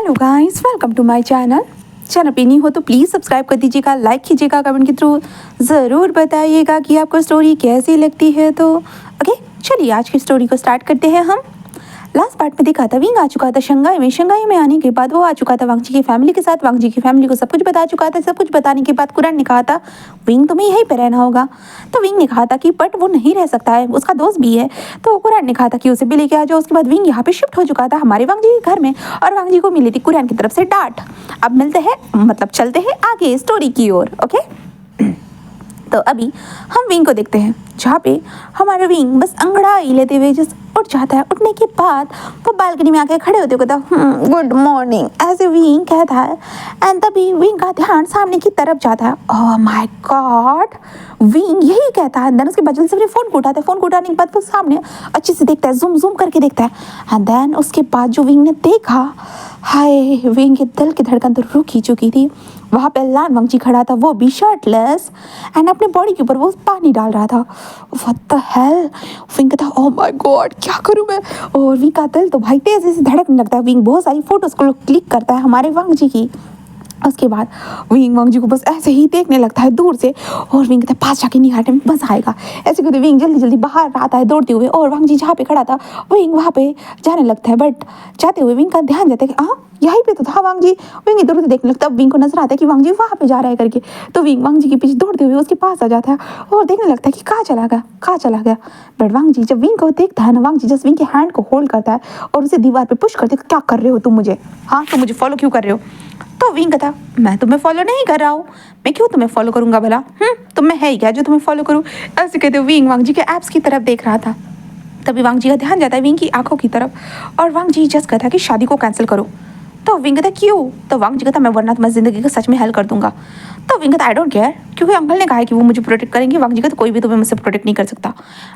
Hello guys, welcome to my channel पे नहीं हो तो प्लीज़ सब्सक्राइब कर दीजिएगा, लाइक कीजिएगा, कमेंट के थ्रू ज़रूर बताइएगा कि आपको स्टोरी कैसी लगती है। तो ओके, चलिए आज की स्टोरी को स्टार्ट करते हैं हम। लास्ट पार्ट में दिखा था विंग आ चुका था शंघाई में आने के बाद वो आ चुका था वांगजी की फैमिली के साथ। वांगजी की फैमिली को सब कुछ बता चुका था। सब कुछ बताने के बाद कुरान ने कहा था विंग तुम्हें यहीं पे रहना होगा। तो विंग ने कहा था कि बट वो नहीं रह सकता है, उसका दोस्त भी है। तो कुरान ने कहा था कि उसे भी लेके आ जाओ। उसके बाद विंग यहाँ पे शिफ्ट हो चुका था हमारे वांगजी के घर में और वांगजी को मिली थी कुरान की तरफ से डांट। अब मिलते हैं, मतलब चलते हैं आगे स्टोरी की ओर। ओके, तो अभी हम विंग को देखते हैं जहाँ पे हमारा विंग बस अंगड़ाई लेते हुए जस्ट उठ जाता है। उठने के बाद वो बालकनी में आके खड़े होते कहता गुड मॉर्निंग ऐसे विंग कहता है। एंड तभी विंग का ध्यान सामने की तरफ जाता है। ओह माय गॉड, विंग यही कहता है। देन उसके बाद जल्दी से फ़ोन को उठाता है। फ़ोन को उठाने के बाद वो सामने अच्छे से देखता है, जूम जूम करके देखता है। एंड देन उसके बाद जो विंग ने देखा, हाय, विंग के दिल की धड़कन तो रुक ही चुकी थी। वहाँ पे लान वांगजी खड़ा था, वो भी शर्टलेस एंड अपने बॉडी के ऊपर वो पानी डाल रहा था। व्हाट द हेल, विंग कहता ओह माय गॉड क्या करूँ मैं। और विंग का दिल तो भाई तेज़ी से धड़कने लगता है। विंग बहुत सारी फोटोज़ को क्लिक करता है हमारे वांगजी की। उसके बाद विंग वांगजी को बस ऐसे ही देखने लगता है दूर से और विंग कहता है पास जाके नहीं हटे, मजा आएगा। ऐसे करते विंग जल्दी जल्दी बाहर आता है दौड़ते हुए और वांगजी जहाँ पे खड़ा था विंग वहाँ पे जाने लगता है। बट जाते हुए विंग का ध्यान जाता है कि हाँ यहीं पे तो था वांगजी। विंग इधर उधर देखने लगता है। विंग को नजर आता है कि वांगजी वहाँ पे जा रहा है करके। तो विंग वांगजी के पीछे दौड़ते हुए उसके पास आ जाता है और देखने लगता है कि कहाँ चला गया। बट वांगजी जब विंग को देखता है ना, वांगजी जस्ट विंग के हैंड को होल्ड करता है और उसे दीवार पे पुश करते, क्या कर रहे हो तुम मुझे, हाँ तुम मुझे फॉलो क्यों कर रहे हो। तो विंग कहता मैं तुम्हें फॉलो नहीं कर रहा हूँ, मैं क्यों तुम्हें फॉलो करूँगा भला, तुम में है ही क्या जो तुम्हें फॉलो करूँ। ऐसे कहते हुए विंग वांगजी के एप्स की तरफ देख रहा था। तभी वांगजी का ध्यान जाता है विंग की आंखों की तरफ और वांगजी जस्ट कहता है कि शादी को कैंसिल करो। तो विंग कहता क्यों। तो वांगजी कहता मैं वरना तुम्हारी ज़िंदगी को सच में हल कर दूंगा। तो विंग कहता आई डोंट केयर, क्योंकि अंकल ने कहा है कि वो मुझे प्रोटेक्ट करेंगे। वांगजी कहता कोई भी तुम्हें मुझसे प्रोटेक्ट नहीं कर सकता।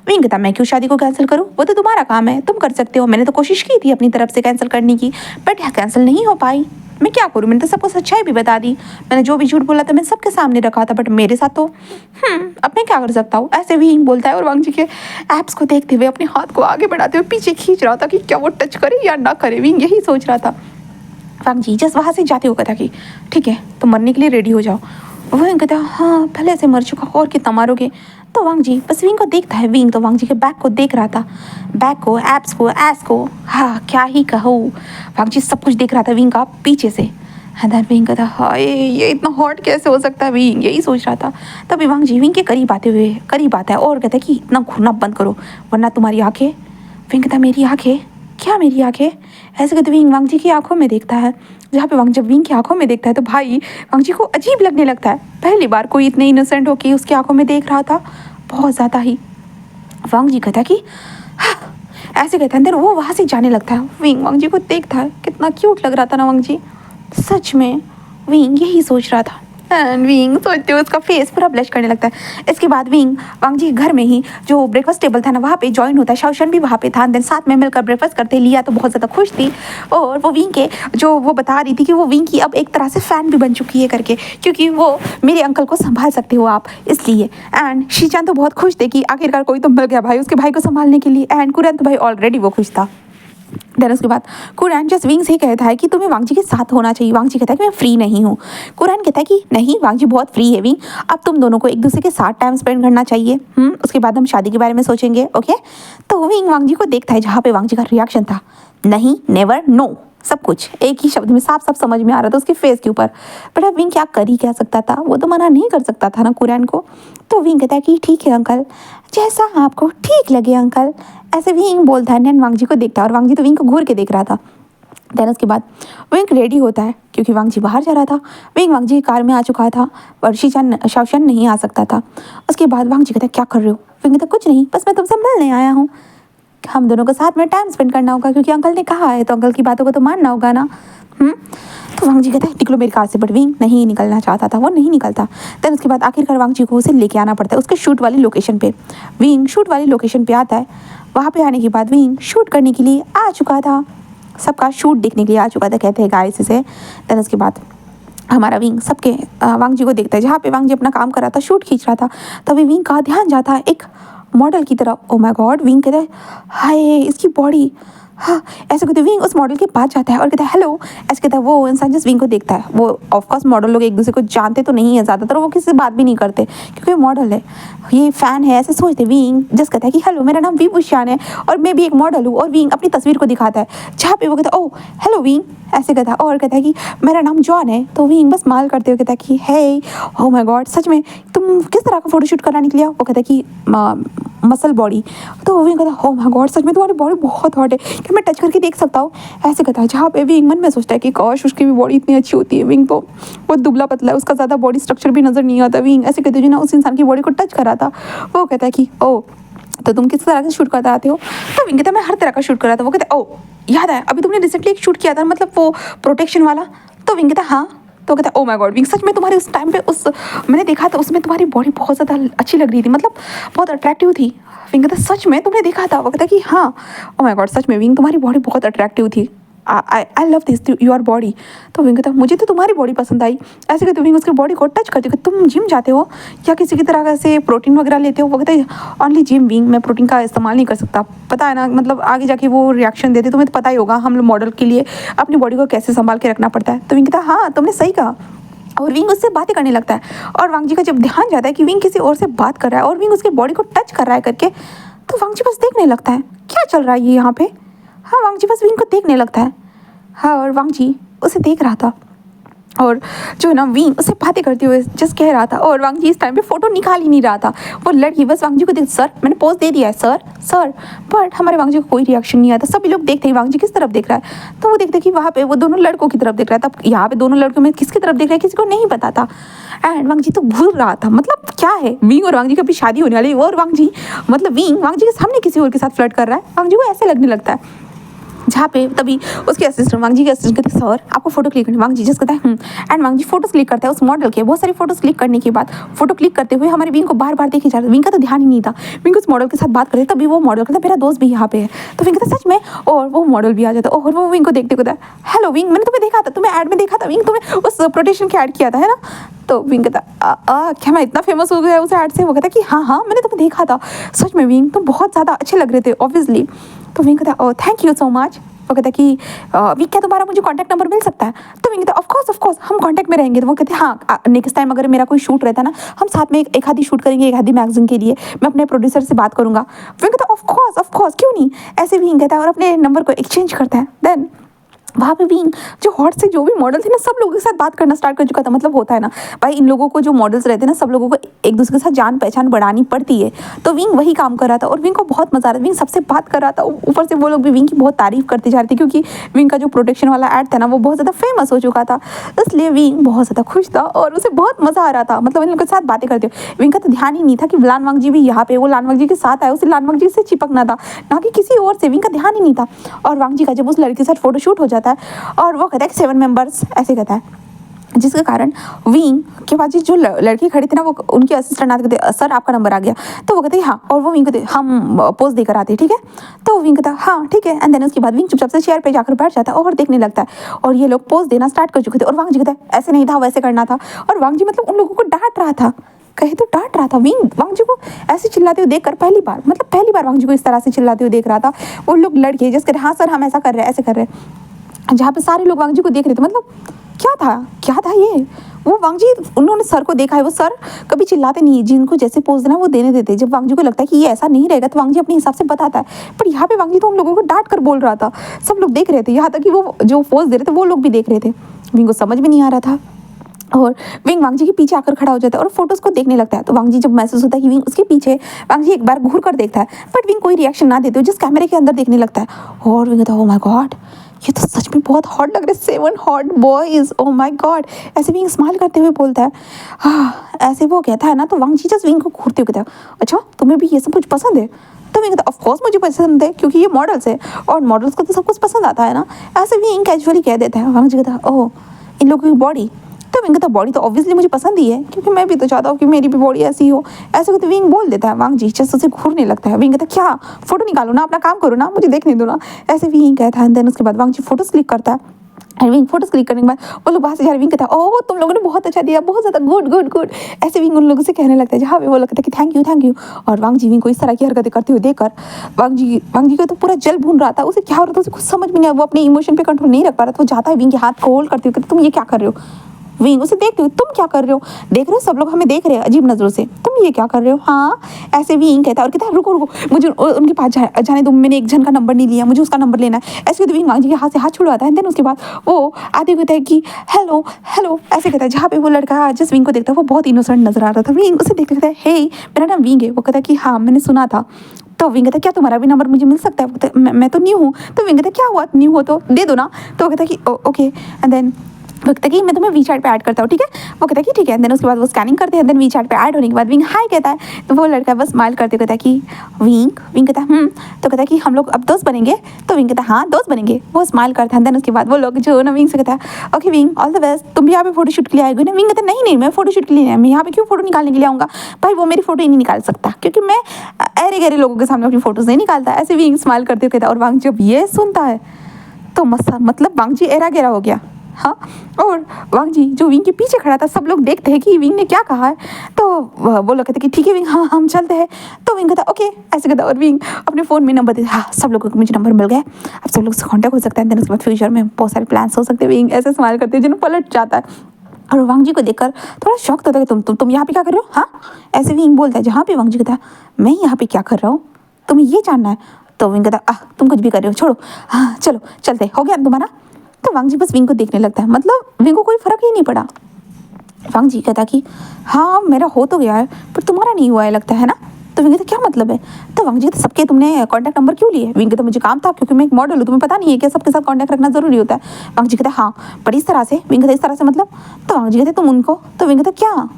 विंग कहता मैं क्यों शादी को कैंसिल करूँ, वो तो तुम्हारा काम है, तुम कर सकते हो। मैंने तो कोशिश की थी अपनी तरफ से कैंसिल करने की बट कैंसिल नहीं हो पाई। मैं क्या करूँ, मैंने तो सबको सच्चाई भी बता दी। मैंने जो भी झूठ बोला था मैंने सबके सामने रखा था बट मेरे साथ तो अब मैं क्या कर सकता हूँ। ऐसे भी बोलता है और वांगजी के एप्स को देखते हुए अपने हाथ को आगे बढ़ाते हुए पीछे खींच रहा था कि क्या वो टच करे या ना करे। विंग यही सोच रहा था। वांगजी जस्ट वहाँ से जाते हुए कहता कि ठीक है तो मरने के लिए रेडी हो जाओ। वो कहता हाँ पहले से मर चुका और कितना मारोगे। तो वांगजी बस विंग को देखता है। विंग तो वांगजी के बैक को देख रहा था, बैक को, एप्स को, एस को, हाँ क्या ही कहूँ। वांगजी सब कुछ देख रहा था विंग का पीछे से। देन विंग कहता हाय ये इतना हॉट कैसे हो सकता है, विंग यही सोच रहा था। तभी वांगजी विंग के करीब आता है और कहता है कि इतना घूरना बंद करो वरना तुम्हारी आंखें। विंग कहता मेरी आंखें, क्या मेरी आंखें। ऐसे कहते विंग वांगजी की आंखों में देखता है। जहाँ पे जब विंग की आंखों में देखता है तो भाई वांगजी को अजीब लगने लगता है। पहली बार कोई इतने इनोसेंट होके उसकी आंखों में देख रहा था, बहुत ज़्यादा ही। वांगजी कहता है कि हाँ, ऐसे कहता है अंदर वो वहाँ से जाने लगता है। विंग वांगजी को देखता है, कितना क्यूट लग रहा था ना वांगजी, सच में विंग यही सोच रहा था। एंड विंग सोचते हुए उसका फेस पूरा ब्लश करने लगता है। इसके बाद विंग वांगजी के घर में ही जो ब्रेकफास्ट टेबल था ना वहाँ पे जॉइन होता है। शाओशन भी वहाँ पे था। देन साथ में मिलकर ब्रेकफास्ट करते। लिया तो बहुत ज़्यादा खुश थी और वो विंग के जो वो बता रही थी कि वो विंग की अब एक तरह से फ़ैन भी बन चुकी है करके, क्योंकि वो मेरे अंकल को संभाल सकते हो आप इसलिए। एंड शीचान तो बहुत खुश थे कि आखिरकार कोई तो मिल गया भाई उसके भाई को संभालने के लिए। एंड कुरान तो भाई ऑलरेडी वो खुश था। देन उसके बाद कुरान जस्ट विंग से कहता है कि तुम्हें वांगजी के साथ होना चाहिए। वांगजी कहता है कि मैं फ्री नहीं हूँ। कुरान कहता है कि नहीं वांगजी बहुत फ्री है विंग, अब तुम दोनों को एक दूसरे के साथ टाइम स्पेंड करना चाहिए। उसके बाद हम शादी के बारे में सोचेंगे। ओके, तो विंग वांगजी को देखता है जहाँ पे वांगजी का रिएक्शन था नहीं, नेवर, नो, सब कुछ एक ही शब्द में साफ साफ समझ में आ रहा था उसके फेस के ऊपर। बट अब विंग क्या कर ही कह सकता था, वो तो मना नहीं कर सकता था ना कुरान को। तो विंग कहता है कि ठीक है अंकल, जैसा आपको ठीक लगे अंकल, ऐसे विंग बोलता है। नैन वांगजी को देखता है और वांगजी तो विंग को घूर के देख रहा था। देन उसके बाद विंग रेडी होता है क्योंकि वांगजी बाहर जा रहा था। विंग वांगजी की कार में आ चुका था और शाओशन नहीं आ सकता था। उसके बाद वांगजी कहता है क्या कर रहे हो। विंग कहता कुछ नहीं, बस मैं तुमसे मिलने आया हूँ, हम दोनों को साथ में टाइम स्पेंड करना होगा क्योंकि अंकल ने कहा है तो अंकल की बातों को तो मानना होगा ना। तो वांगजी कहता है निकलो मेरी कार से। बट विंग नहीं निकलना चाहता था, वो नहीं निकलता। देन उसके बाद आखिरकार वांगजी को उसे लेके आना पड़ता है उसके शूट वाली लोकेशन पे। विंग शूट वाली लोकेशन पे आता है। वहाँ पे आने के बाद विंग शूट करने के लिए आ चुका था, सबका शूट देखने के लिए आ चुका था कहते हैं गाइस इसे। देन उसके बाद हमारा विंग सबके वांगजी को देखता है जहाँ पे वांगजी अपना काम कर रहा था, शूट खींच रहा था। तभी विंग का ध्यान जाता है एक मॉडल की तरफ। ओ माय गॉड, विंग कहता है हाय इसकी बॉडी हाँ, ऐसे कहते विंग उस मॉडल के पास जाता है और कहता है हेलो। ऐसे कहता है, वो इंसान जिस विंग को देखता है, वो ऑफकोर्स मॉडल लोग एक दूसरे को जानते तो नहीं है, ज़्यादातर वो किसी से बात भी नहीं करते क्योंकि मॉडल है, ये फ़ैन है, ऐसे सोचते। विंग जस्ट कहता है कि हेलो, मेरा नाम वी बुशियान है और मैं भी एक मॉडल हूँ। और विंग अपनी तस्वीर को दिखाता है जहाँ पे वो कहता है ओ हेलो विंग, ऐसे कहता है। और कहता है कि मेरा नाम जॉन है। तो विंग बस माल करते हुए कहता है कि हे ओ माय गॉड, सच में तुम किस तरह का फोटोशूट करना निकले हो? वो कहता है कि मसल बॉडी। तो विंग कहता है ओ माय गॉड, सच में तुम्हारी बॉडी बहुत हॉट है, क्या मैं टच करके देख सकता हूँ? ऐसे कहता है, जहाँ पे विंग मन में सोचता है कि काश उसकी भी बॉडी इतनी अच्छी होती है। विंग तो बहुत दुबला पतला है, उसका ज़्यादा बॉडी स्ट्रक्चर भी नज़र नहीं आता। विंग ऐसे कहते जो ना उस इंसान की बॉडी को टच करा था। वो कहता है कि ओ तो तुम किस तरह से शूट करते आते हो? तो विंग कहता है मैं हर तरह का शूट कर रहा था। वो कहता है ओ याद है अभी तुमने रिसेंटली एक शूट किया था, मतलब वो प्रोटेक्शन वाला? तो विंग कहता है हाँ। तो कहता है ओ माय गॉड विंग, सच में तुम्हारे उस टाइम पे मैंने देखा था, उसमें तुम्हारी बॉडी बहुत ज़्यादा अच्छी लग रही थी, मतलब बहुत अट्रैक्टिव थी। विंग कहता है सच में तुमने देखा था? वो कहता है कि हाँ। ओ माय गॉड, सच में विंग तुम्हारी बॉडी बहुत अट्रैक्टिव थी, I love this your body. तो विंग कहता है मुझे तो तुम्हारी बॉडी पसंद आई। ऐसे कहते विंग उसकी बॉडी को टच करते हो, तुम जिम जाते हो या किसी की तरह से प्रोटीन वगैरह लेते हो? वो कहता है ऑनली जिम विंग, मैं प्रोटीन का इस्तेमाल नहीं कर सकता, पता है ना, मतलब आगे जाके वो रिएक्शन देते, तुम्हें तो पता ही होगा हम लोग मॉडल के लिए अपनी बॉडी को कैसे संभाल के रखना पड़ता है। तो विंग कहता है हाँ तुमने सही कहा। और विंग उससे बातें करने लगता है और वांग जी का जब ध्यान जाता है कि विंग किसी और से बात कर रहा है और विंग उसकी बॉडी को टच कर रहा है करके, तो वांग जी बस देखने लगता है क्या चल रहा है ये यहाँ पे। हाँ, वांग जी बस विंग को देखने लगता है। हाँ, और वांग जी उसे देख रहा था और जो है ना विंग उससे बातें करते हुए जस्ट कह रहा था। और वांग जी इस टाइम पे फोटो निकाल ही नहीं रहा था, वो लड़की बस वांग जी को देख, सर मैंने पोज दे दिया है सर सर। बट हमारे वांग जी को कोई रिएक्शन नहीं आया था। सभी लोग देखते हैं वांग जी किस तरफ देख रहा है, तो वो देखते कि वहाँ पे वो दोनों लड़कों की तरफ देख रहा था। तब यहाँ पे दोनों लड़कों में किसकी तरफ देख रहा है किसी को नहीं पता था। एंड वांग जी तो भूल रहा था, मतलब क्या है, विंग और वांग जी की अभी शादी होने वाली है और वांग जी मतलब विंग वांग जी के सामने किसी और के साथ फ्लर्ट कर रहा है। वांग जी को ऐसे लगने लगता है। जहाँ पे तभी उसके असिस्टेंट वांग जी के असिस्टेंट कहते हैं सर आपको फोटो क्लिक करनी। वांग जी जस्ट कहता है एंड वांग जी फोटोज क्लिक करता है उस मॉडल के। बहुत सारी फोटोज क्लिक करने के बाद फोटो क्लिक करते हुए हमारे विंग को बार बार देखे जा रहा है। विंग का तो ध्यान ही नहीं था, विंग उस मॉडल के साथ बात करते तभी वो मॉडल कहता मेरा दोस्त भी यहाँ पे है। तो विंग कहता सच में, और वो मॉडल भी आ जाता है और वो विंग को देखते कहता है हेलो विंग, मैंने तुम्हें देखा था, तुम्हें ऐड में देखा था विंग, तुम्हें उस प्रोटेक्शन के ऐड किया था है ना? तो विंग कहता क्या मैं इतना फेमस हो गया उस ऐड से? वो कहता कि हाँ हाँ मैंने तुम्हें देखा था, सच में विंग तुम बहुत ज़्यादा अच्छे लग रहे थे ऑब्वियसली। तो विंग कहता ओ थैंक यू सो मच। वो कहता कि विंग क्या तुम्हारा मुझे कांटेक्ट नंबर मिल सकता है? तो विंग कहता ऑफ कोर्स हम कांटेक्ट में रहेंगे। तो वो कहते हैं हाँ नेक्स्ट टाइम अगर मेरा कोई शूट रहता है ना, हम साथ में एक आधी शूट करेंगे, एक आधी मैगजीन के लिए, मैं अपने प्रोड्यूसर से बात करूंगा। विंग कहता ऑफ कोर्स क्यों नहीं, ऐसे विंग कहता है और अपने नंबर को एक्सचेंज करता है। देन वहाँ पे विंग जो हॉट से जो भी मॉडल थे ना, सब लोगों के साथ बात करना स्टार्ट कर चुका था। मतलब होता है ना भाई, इन लोगों को जो मॉडल्स रहते हैं ना, सब लोगों को एक दूसरे के साथ जान पहचान बढ़ानी पड़ती है। तो विंग वही काम कर रहा था और विंग को बहुत मजा आ रहा था। विंग सबसे बात कर रहा था, ऊपर से वो लोग भी विंग की बहुत तारीफ करते जा रहे थे क्योंकि विंग का जो प्रोटेक्शन वाला ऐड था ना वो बहुत ज़्यादा फेमस हो चुका था। इसलिए विंग बहुत ज़्यादा खुश था और उसे बहुत मज़ा आ रहा था, मतलब इन लोगों के साथ बातें करते हुए। विंग का तो ध्यान ही नहीं था कि लान वांग जी भी यहाँ पे, वो लान वांग जी के साथ आए, उसे लान वांग जी से चिपकना था ना कि किसी और से। विंग का ध्यान ही नहीं था। और वांग जी का जब उस लड़के के साथ फोटोशूट हो जाता है और वो कहता है 7 मेंबर्स ऐसे कहता है, जिसके कारण विंग के पास जो लड़के खड़े थे ना, वो उनके असिस्टेंट आते कहते सर आपका नंबर आ गया। तो वो कहते हाँ, और वो विंग कहते हम पोज देकर आते ठीक है। तो विंग कहता हाँ ठीक है। एंड देन उसके बाद विंग चुपचाप से चेयर पे जाकर बैठ जाता है और देखने लगता है और ये लोग पोज देना स्टार्ट कर चुके थे। और वांग जी कहता है ऐसे नहीं था, वैसे करना था। और वांग जी मतलब उन लोगों को डांट रहा था, कहे तो डांट रहा था। विंग वांग जी को ऐसे चिल्लाते हुए देखकर पहली बार वांग जी को इस तरह से चिल्लाते हुए देख रहा था। वो लोग लड़के जिस करे हाँ सर हम ऐसा कर रहे हैं, ऐसे कर रहे हैं, जहाँ पे सारे लोग वांग जी को देख रहे थे। मतलब क्या था ये? वो वांग जी उन्होंने सर को देखा है, वो सर कभी चिल्लाते नहीं है, जिनको जैसे पोज देना वो देने देते। जब वांग जी को लगता है कि ये ऐसा नहीं रहेगा तो वांग जी अपने हिसाब से बताता है। पर यहाँ पे वांग जी तो उन लोगों को डांट कर बोल रहा था, सब लोग देख रहे थे, यहाँ तक कि वो जो पोज दे रहे थे वो लोग भी देख रहे थे। विंग को समझ में नहीं आ रहा था और विंग वांग जी के पीछे आकर खड़ा हो जाता है और फोटोज को देखने लगता है। तो वांग जी जब महसूस होता है कि विंग उसके पीछे, वांग जी एक बार घूर कर देखता है बट विंग कोई रिएक्शन ना देते हुए जिस कैमरे के अंदर देखने लगता है। और विंग कहता है ओ माय गॉड, ये तो सच में बहुत हॉट लग रहे, 7 hot boys, oh my God. ऐसे विंग स्माइल करते हुए बोलता है हाँ, ऐसे वो कहता है ना। तो वांग जी जस्ट विंग को घूरते हुए कहता है अच्छा तुम्हें भी ये सब कुछ पसंद है? तो विंग कहता है ऑफ कोर्स मुझे पसंद है क्योंकि ये मॉडल्स है और मॉडल्स को तो सब कुछ पसंद आता है ना। ऐसे विंग कैजुअली कह देता है। वांग जी कहता है ओह इन लोगों की बॉडी, तो विंग कहता बॉडी तो ऑब्वियसली मुझे पसंद ही है क्योंकि मैं भी तो चाहता हूँ कि मेरी भी बॉडी ऐसी हो। ऐसे कहते विंग बोल देता है। वांग जी जस्ट उसे घूरने लगता है। विंग कहता क्या फोटो निकालो ना, अपना काम करो ना, मुझे देखने दो ना, ऐसे विंग कहता है। देन उसके बाद वांग जी फोटोज क्लिक करता है विंग फोटोज क्लिक करने के बाद वो लोग वहाँ से जा रहे, विंग कहता है ओह तुम लोगों ने बहुत अच्छा दिया, बहुत ज़्यादा गुड गुड गुड, ऐसे विंग उन लोगों से कहने लगता है, जहाँ पे वो लोग कहता है कि थैंक यू। और वांग जी विंग को इस तरह की हरकतें करते हुए देखकर वांग जी को तो पूरा जल भून रहा था, उसे क्या हो रहा था उसे कुछ समझ में नहीं आया, वो अपने इमोशन पे कंट्रोल नहीं रख पा रहा था। वो जाता है विंग के हाथ को होल्ड करते हुए कहता तुम ये क्या कर रहे हो। विंग उसे देखते हुए तुम क्या कर रहे हो, देख रहे हो सब लोग हमें देख रहे हैं अजीब नज़रों से, तुम ये क्या कर रहे हो। हाँ ऐसे विंग कहता है और कहता है रुको रुको मुझे उनके पास जाने दो, मैंने एक जन का नंबर नहीं लिया, मुझे उसका नंबर लेना है। ऐसे तो विंग वांग जी के हाथ से हाथ छुड़वाता है। देन उसके बाद वो आते कहता है कि हेलो हेलो ऐसे कहता है, जहाँ पे वो लड़का जिस विंग को देखता है वो बहुत इनोसेंट नजर आ रहा था। विंग उसे देखते कहता है हे मेरा नाम विंग है। वो कहता है कि हाँ मैंने सुना था। तो विंग कहता है क्या तुम्हारा भी नंबर मुझे मिल सकता है। मैं तो न्यू हूँ। तो विंग कहता है क्या हुआ न्यू हो तो दे दो ना। तो वो कहता है कि ओके एंड देन वो कहता है कि मैं तुम्हें वी चैट पे ऐड करता हूँ, ठीक है। वो कहता है कि ठीक है। देन उसके बाद वो स्कैनिंग करते हैं। देन वी चैट पे ऐड होने के बाद विंग हाय कहता है। तो वो लड़का बस स्माइल करते कहता है कि विंग कहता है तो कहता है कि हम लोग अब दोस्त बनेंगे। तो विंग कहता है हाँ दोस्त बनेंगे। वो स्माइल करता है। देन उसके बाद वो लोग जो ना विंग से कहता है okay wing all the best, तुम भी यहाँ पे फोटोशूट के लिए आएगी ना। विंग कहता है नहीं मैं फोटोशूट के लिए नहीं, मैं यहाँ पे क्यों फोटो निकालने के लिए आऊँगा। भाई वो मेरी फोटो ही नहीं निकाल सकता क्योंकि मैं अरे गहरे लोगों के सामने अपनी फोटोज नहीं निकालता। ऐसे विंग स्माइल करते कहता है। और वांग जब ये सुनता है तो मतलब वांग जी एरा गेरा हो गया। हाँ और वांग जी जो विंग के पीछे खड़ा था, सब लोग देखते हैं कि विंग ने क्या कहा है। तो वो लोग कहते हैं कि ठीक है विंग हाँ हम चलते हैं। तो विंग कहता है ओके ऐसे कहता है। और विंग अपने फ़ोन में नंबर देता है, हाँ सब लोगों को मुझे नंबर मिल गया, अब सब लोग से कॉन्टैक्ट हो सकता है। देन उसके बाद फ्यूचर में बहुत सारे प्लान्स हो सकते हैं। विंग ऐसे स्माइल करते हैं जिन्हें पलट जाता है। और वांग जी को देखकर थोड़ा शौक होता है कि तुम यहाँ पे क्या कर रहे हो। हाँ ऐसे विंग बोलता है, जहाँ पे वांग जी कहता है मैं यहाँ पे क्या कर रहा हूँ तुम्हें ये जानना है। तो विंग कहता है तुम कुछ भी कर रहे हो छोड़ो, हाँ चलो चलते, हो गया तुम्हारा। तो वांग जी बस विंग को देखने लगता है, मतलब विंग को कोई फर्क ही नहीं पड़ा। वांग जी कहता कि हाँ मेरा हो तो गया है पर तुम्हारा नहीं हुआ है लगता है ना। तो विंग कहता क्या मतलब है। तो वांग जी कहता सबके तुमने कॉन्टैक्ट नंबर क्यों लिए। विंग कहता मुझे काम था क्योंकि मैं एक मॉडल हूँ, तुम्हें पता नहीं है कि सबके साथ कॉन्टैक्ट रखना जरूरी होता है। वांग जी कहता हाँ पर इस तरह से। विंग कहता इस तरह से मतलब। तो वांग जी कहते तुम उनको। तो विंग कहता क्या।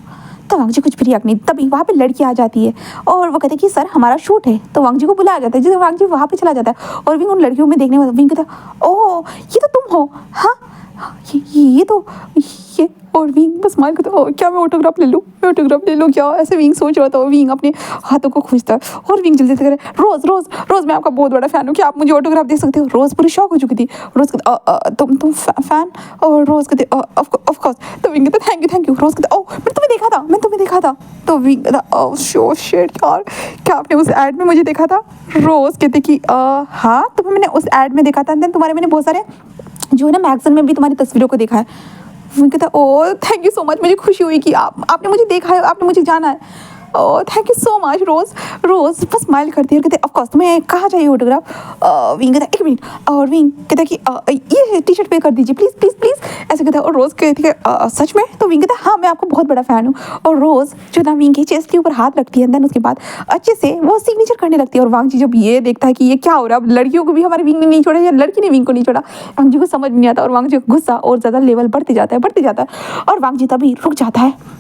तो वांग जी कुछ भी रिएक्ट नहीं। तभी वहाँ पे लड़की आ जाती है और वो कहते हैं कि सर हमारा शूट है। तो वांग जी को बुलाया जाता है, जिससे वांग जी वहाँ पे चला जाता है। और विंग उन लड़कियों में देखने में विंग कहता ओह ये तो तुम हो। हाँ ये तो ये। और विंग बस स्माइल करता है क्या मैं ऑटोग्राफ ले लूँ क्या। ऐसे विंग सोच रहा था। विंग अपने हाथों को खींचता है और विंग जल्दी से करे रोज़ मैं आपका बहुत बड़ा फ़ैन हूँ, क्या आप मुझे ऑटोग्राफ दे सकते हो। रोज़ पूरी शॉक हो चुकी थी। रोज़ कहते तुम फ़ैन। और रोज़ कहते ऑफ कोर्स। तो विंग कहता थैंक यू। रोज़ कहता ओह मैंने तुम्हें देखा था। तो विंग कहता ओह शो शिट यार क्या आपने उस ऐड में मुझे देखा था। रोज़ कहते कि हाँ तुम्हें मैंने उस ऐड में देखा था। देन तुम्हारे मैंने बहुत सारे जो है ना मैगज़ीन में भी तुम्हारी तस्वीरों को देखा है। मैं कहता ओह थैंक यू सो मच, मुझे खुशी हुई कि आपने मुझे देखा है, आपने मुझे जाना है। Oh thank you so much. रोज़ बस स्माइल करती है और कहते ऑफकोर्स तुम्हें कहाँ चाहिए ऑटोग्राफ। विंग कहता एक मिनट। और विंग कहता कि ये टी शर्ट पे कर दीजिए प्लीज़ ऐसे कहता है। और रोज़ कहती है सच में। तो विंग कहता हाँ मैं आपको बहुत बड़ा फ़ैन हूँ। और रोज़ जो ना विंग की चेस्ट के ऊपर हाथ रखती है। देन उसके बाद अच्छे से वो सिग्नेचर करने लगती है। और वांग जी जब ये देखता है कि ये क्या हो रहा है, अब लड़कियों को भी हमारे विंग ने नहीं छोड़ा या लड़की ने विंग को नहीं छोड़ा, वांग जी को समझ नहीं आता। और वांग जी का गुस्सा और ज़्यादा लेवल बढ़ते जाता है। और वांग जी तभी रुक जाता है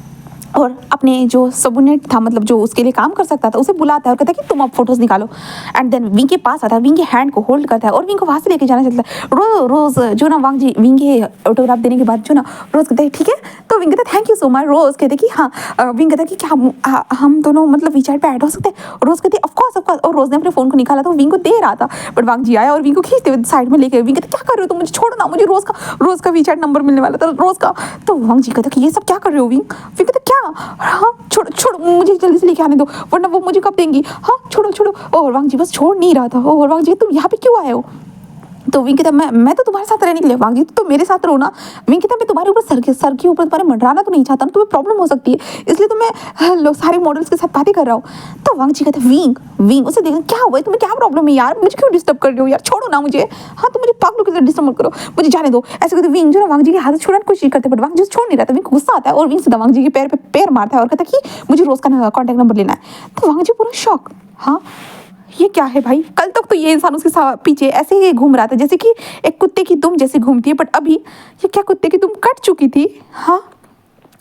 और अपने जो सबोर्डिनेट था, मतलब जो उसके लिए काम कर सकता था, उसे बुलाता है और कहता है कि तुम अब फोटोज़ निकालो। एंड देन विंग के पास आता है, विंग के हैंड को होल्ड करता है और विंग को वहाँ से लेके जाना चलता है। रोज़ जो ना वांग जी विंग के ऑटोग्राफ देने के बाद जो ना रोज़ कहता है ठीक है। तो विंग कहता है थैंक यू सो मच। रोज़ कहते कि हाँ विंग कहता है कि क्या हम दोनों मतलब वी चैट पे ऐड हो सकते हैं। रोज़ कहती है ऑफकोर्स। और रोज़ ने अपने फ़ोन को निकाला तो विंग को दे रहा था, बट वांग जी आया और विंग को खींचते हुए साइड में लेके। विंग कहते क्या कर रहे हो तुम, मुझे छोड़ो ना, मुझे रोज़ का वी चैट नंबर मिलने वाला था रोज़ का। तो वांग जी कहता कि ये सब क्या कर रहे हो विंग कहता क्या। हाँ छोड़ो मुझे जल्दी से लेके आने दो वरना वो मुझे कब देंगी। हाँ छोड़ो। और वांग जी बस छोड़ नहीं रहा था। और वांग जी तुम यहाँ पे क्यों आए हो। तो विंग कहता मैं तो तुम्हारे साथ रहने के लिए। वांग जी तो मेरे साथ रहो ना। विंग कहता मैं तुम्हारे ऊपर सर के ऊपर तुम्हारे मंडराना तो नहीं चाहता ना, तुम्हें प्रॉब्लम हो सकती है, इसलिए तो मैं लोग सारे मॉडल्स के साथ बातें कर रहा हूँ। तो वांग जी कहता विंग उसे देखना क्या हुआ है, तुम्हें क्या प्रॉब्लम है यार, मुझे क्यों डिस्टर्ब कर रहे हो यार, छोड़ो ना मुझे। हाँ तो मुझे पागलों की तरह डिस्टर्ब मत करो, मुझे जाने दो। ऐसे कहते विंग जो ना वांग जी के हाथ छुड़ाने की कोशिश करते, बट वांग जी छोड़ नहीं रहा था। विंग को गुस्सा आता है और विंग सीधा वांग जी के पैर पे पैर मारता है और कहता कि मुझे रोज़ का कॉन्टैक्ट नंबर लेना है। तो वांग जी पूरा शॉक, हाँ ये क्या है भाई, कल तक तो ये इंसान उसके पीछे ऐसे ही घूम रहा था जैसे कि एक कुत्ते की दुम जैसे घूमती है, बट अभी ये क्या कुत्ते की दुम कट चुकी थी। हाँ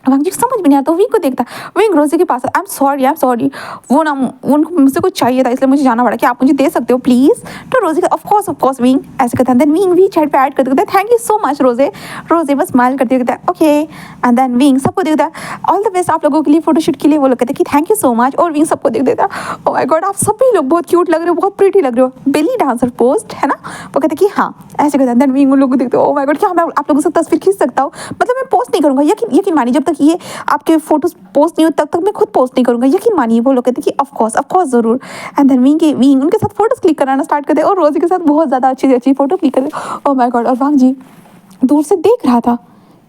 वांग जी को समझ में नहीं आता, विंग को देखता, विंग रोजे के पास, आई एम सॉरी, वो ना उनको मुझसे कुछ चाहिए था इसलिए मुझे जाना पड़ा, क्या आप मुझे दे सकते हो प्लीज़? तो रोजे का ऑफ कोर्स विंग ऐसे कहता है। देन विंग भी चैट पे ऐड करते कहता है थैंक यू सो मच रोजे। रोजे बस स्माइल करते कहता है ओके। एंड देन विंग सबको देखता है ऑल द बेस्ट आप लोगों के लिए, फोटोशूट के लिए। वो लोग कहते हैं कि थैंक यू सो मच, और विंग सबको देख देता है ओह माय गॉड आप सभी लोग बहुत क्यूट लग रहे हो, बहुत प्रीटी लग रहे हो, बेली डांसर पोस्ट है ना। वो कहते कि हाँ ऐसे कहता है। देन विंग उन लोगों को देखते हो ओह माय गॉड क्या मैं आप लोगों से तस्वीर खींच सकता हूँ? मतलब मैं पोस्ट नहीं करूँगा, यकीन मानिए जब तक ये आपके फोटोज पोस्ट नहीं हो तब तक मैं खुद पोस्ट नहीं करूँगा, यकीन मानिए। वो लोग कहते हैं कि ऑफ कोर्स ज़रूर। एंड देन विंग उनके साथ फोटोज क्लिक कराना स्टार्ट करते हैं और रोजी के साथ बहुत ज़्यादा अच्छी फोटो क्लिक करते। ओह माय गॉड, और वांग जी दूर से देख रहा था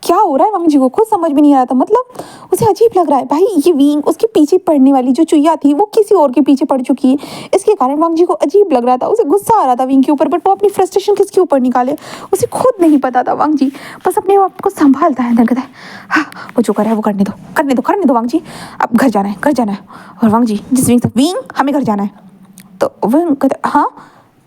क्या हो रहा है, वांग जी को खुद समझ में नहीं आ रहा था, मतलब उसे अजीब लग रहा है भाई ये विंग उसके पीछे पड़ने वाली जो चुईया थी वो किसी और के पीछे पड़ चुकी है, इसके कारण वांग जी को अजीब लग रहा था, उसे गुस्सा आ रहा था विंग के ऊपर, बट वो अपनी फ्रस्ट्रेशन किसके ऊपर निकाले उसे खुद नहीं पता था। वांग जी बस अपने आप को संभालता है, अंदर कहता है हाँ वो जो कर रहा है वो करने दो वांग जी, अब घर जाना है। और वांग जी जिस विंग से विंग हमें घर जाना है, तो विंग कहते हाँ।